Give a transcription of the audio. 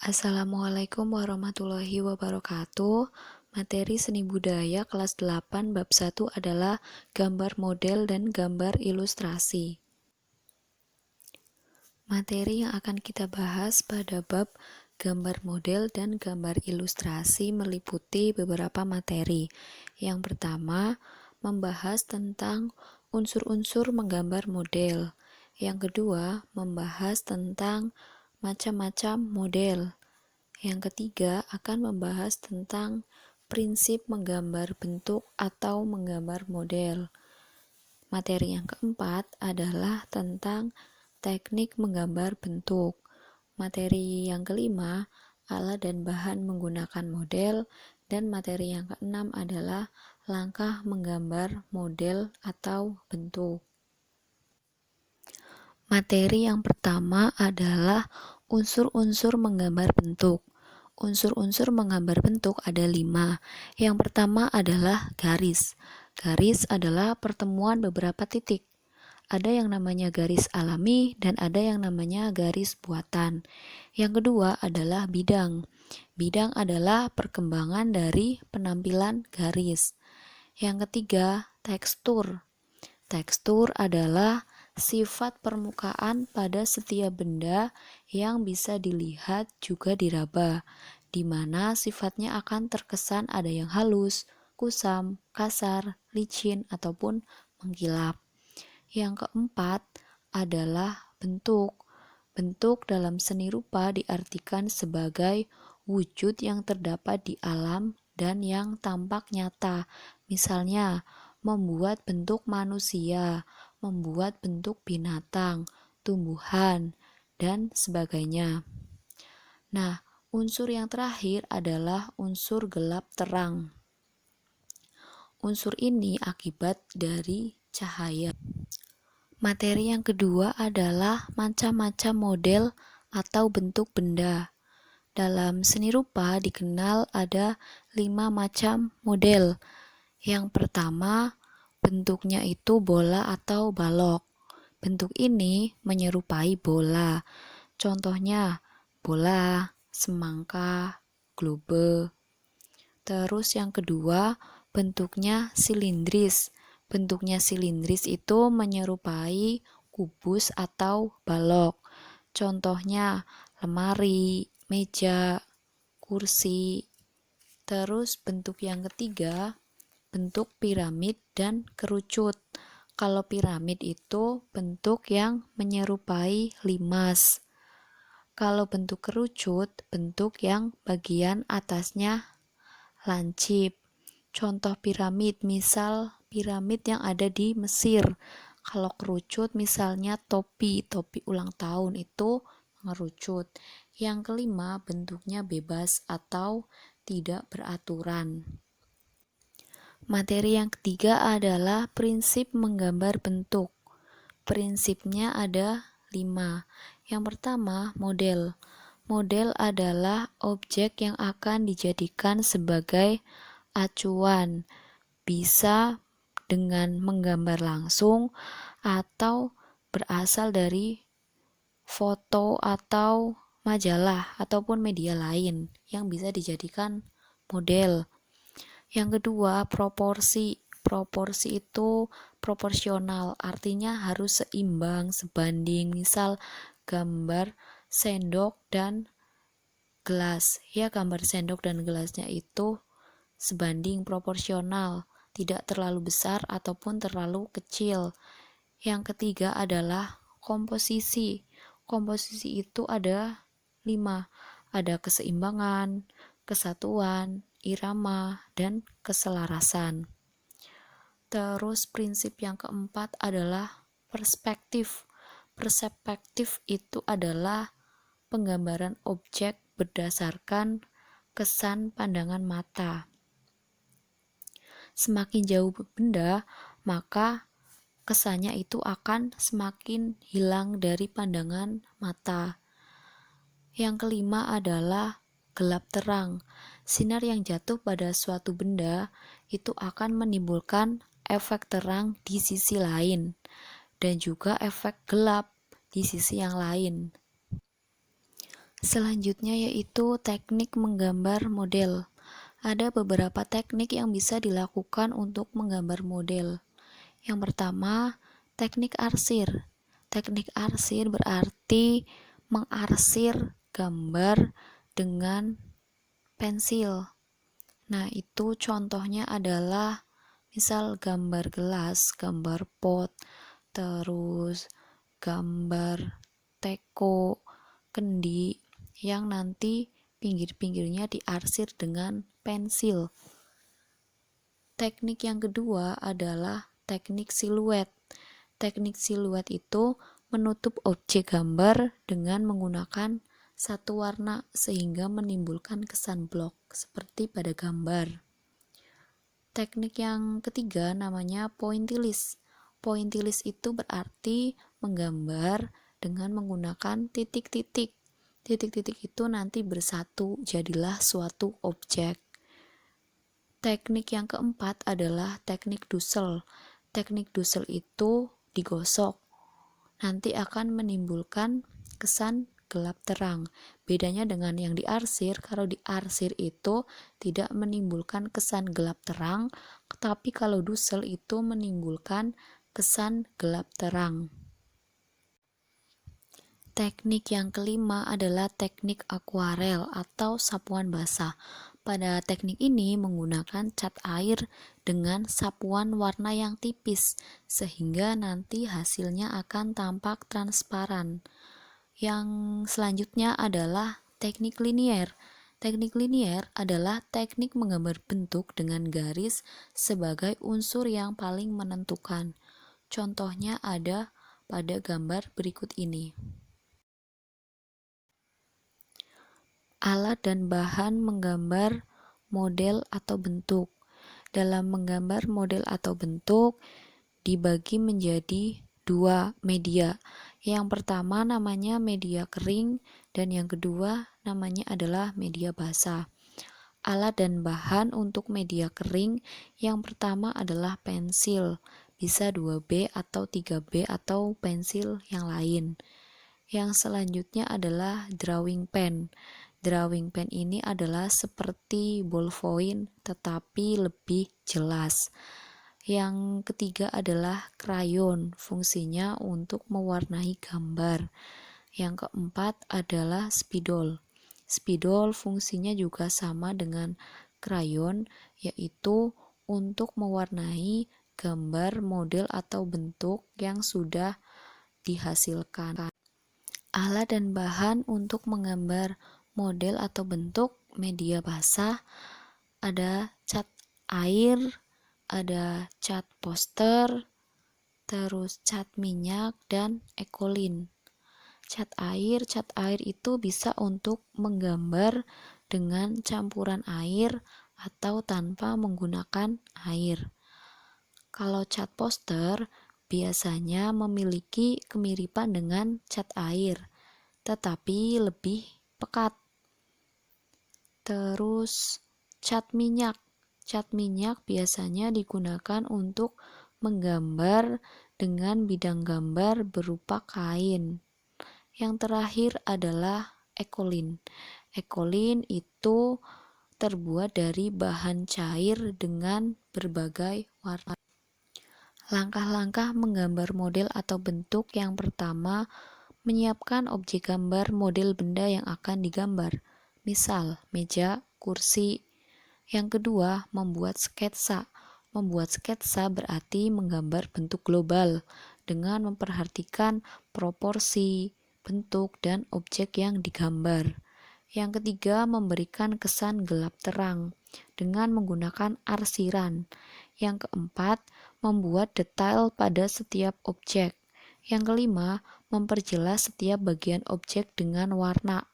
Assalamualaikum warahmatullahi wabarakatuh. Materi seni budaya kelas 8 bab 1 adalah gambar model dan gambar ilustrasi. Materi yang akan kita bahas pada bab gambar model dan gambar ilustrasi meliputi beberapa materi. Yang pertama, membahas tentang unsur-unsur menggambar model. Yang kedua, membahas tentang macam-macam model. Yang ketiga akan membahas tentang prinsip menggambar bentuk atau menggambar model. Materi yang keempat adalah tentang teknik menggambar bentuk. Materi yang kelima, alat dan bahan menggunakan model. Dan materi yang keenam adalah langkah menggambar model atau bentuk. Materi yang pertama adalah unsur-unsur menggambar bentuk. Unsur-unsur menggambar bentuk ada 5. Yang pertama adalah garis. Garis adalah pertemuan beberapa titik. Ada yang namanya garis alami dan ada yang namanya garis buatan. Yang kedua adalah bidang. Bidang adalah perkembangan dari penampilan garis. Yang ketiga, tekstur. Tekstur adalah sifat permukaan pada setiap benda yang bisa dilihat juga diraba, di mana sifatnya akan terkesan ada yang halus, kusam, kasar, licin, ataupun mengkilap. Yang keempat adalah bentuk. Bentuk dalam seni rupa diartikan sebagai wujud yang terdapat di alam dan yang tampak nyata. Misalnya, membuat bentuk manusia, membuat bentuk binatang, tumbuhan, dan sebagainya. Nah, unsur yang terakhir adalah unsur gelap terang. Unsur ini akibat dari cahaya. Materi yang kedua adalah macam-macam model atau bentuk benda. Dalam seni rupa dikenal ada 5 macam model. Yang pertama, bentuknya itu bola atau balok. Bentuk ini menyerupai bola. Contohnya bola, semangka, globe. Terus yang kedua, bentuknya silindris. Bentuknya silindris itu menyerupai kubus atau balok. Contohnya lemari, meja, kursi. Terus bentuk yang ketiga, bentuk piramid dan kerucut. Kalau piramid itu bentuk yang menyerupai limas. Kalau bentuk kerucut, bentuk yang bagian atasnya lancip. Contoh piramid, misal piramid yang ada di Mesir. Kalau kerucut misalnya topi ulang tahun itu mengerucut. Yang kelima, bentuknya bebas atau tidak beraturan. Materi yang ketiga adalah prinsip menggambar bentuk. Prinsipnya ada 5. Yang pertama, model. Model adalah objek yang akan dijadikan sebagai acuan, bisa dengan menggambar langsung atau berasal dari foto atau majalah ataupun media lain yang bisa dijadikan model. Yang kedua, proporsi. Proporsi itu proporsional, artinya harus seimbang, sebanding. Misal gambar sendok dan gelas. Ya, gambar sendok dan gelasnya itu sebanding, proporsional, tidak terlalu besar ataupun terlalu kecil. Yang ketiga adalah komposisi. Komposisi itu ada 5. Ada keseimbangan, kesatuan, irama, dan keselarasan. Terus prinsip yang keempat adalah perspektif. Perspektif itu adalah penggambaran objek berdasarkan kesan pandangan mata. Semakin jauh benda, maka kesannya itu akan semakin hilang dari pandangan mata. Yang kelima adalah gelap terang. Sinar yang jatuh pada suatu benda itu akan menimbulkan efek terang di sisi lain dan juga efek gelap di sisi yang lain. Selanjutnya yaitu teknik menggambar model. Ada beberapa teknik yang bisa dilakukan untuk menggambar model. Yang pertama, teknik arsir. Teknik arsir berarti mengarsir gambar dengan pensil. Nah, itu contohnya adalah misal gambar gelas, gambar pot, terus gambar teko, kendi yang nanti pinggir-pinggirnya diarsir dengan pensil. Teknik yang kedua adalah teknik siluet. Teknik siluet itu menutup objek gambar dengan menggunakan satu warna sehingga menimbulkan kesan blok seperti pada gambar. Teknik yang ketiga namanya pointillis. Pointillis itu berarti menggambar dengan menggunakan titik-titik. Titik-titik itu nanti bersatu, jadilah suatu objek. Teknik yang keempat adalah teknik Dussel. Teknik Dussel itu digosok. Nanti akan menimbulkan kesan gelap terang. Bedanya dengan yang diarsir, kalau diarsir itu tidak menimbulkan kesan gelap terang, tetapi kalau Dussel itu menimbulkan kesan gelap terang. Teknik yang kelima adalah teknik akuarel atau sapuan basah. Pada teknik ini menggunakan cat air dengan sapuan warna yang tipis, sehingga nanti hasilnya akan tampak transparan. Yang selanjutnya adalah teknik linier. Teknik linier adalah teknik menggambar bentuk dengan garis sebagai unsur yang paling menentukan. Contohnya ada pada gambar berikut ini. Alat dan bahan menggambar model atau bentuk. Dalam menggambar model atau bentuk dibagi menjadi dua media. Yang pertama namanya media kering dan yang kedua namanya adalah media basah. Alat dan bahan untuk media kering yang pertama adalah pensil, bisa 2B atau 3B atau pensil yang lain. Yang selanjutnya adalah drawing pen. Drawing pen ini adalah seperti ballpoint tetapi lebih jelas. Yang ketiga adalah krayon, fungsinya untuk mewarnai gambar. Yang keempat adalah spidol. Spidol fungsinya juga sama dengan krayon, yaitu untuk mewarnai gambar, model atau bentuk yang sudah dihasilkan. Alat dan bahan untuk menggambar model atau bentuk media basah ada cat air, ada cat poster, terus cat minyak dan ekolin. Cat air itu bisa untuk menggambar dengan campuran air atau tanpa menggunakan air. Kalau cat poster biasanya memiliki kemiripan dengan cat air, tetapi lebih pekat. Terus cat minyak. Cat minyak biasanya digunakan untuk menggambar dengan bidang gambar berupa kain. Yang terakhir adalah ekolin. Ekolin itu terbuat dari bahan cair dengan berbagai warna. Langkah-langkah menggambar model atau bentuk yang pertama, menyiapkan objek gambar model benda yang akan digambar. Misal, meja, kursi. Yang kedua, membuat sketsa. Membuat sketsa berarti menggambar bentuk global dengan memperhatikan proporsi, bentuk, dan objek yang digambar. Yang ketiga, memberikan kesan gelap terang dengan menggunakan arsiran. Yang keempat, membuat detail pada setiap objek. Yang kelima, memperjelas setiap bagian objek dengan warna.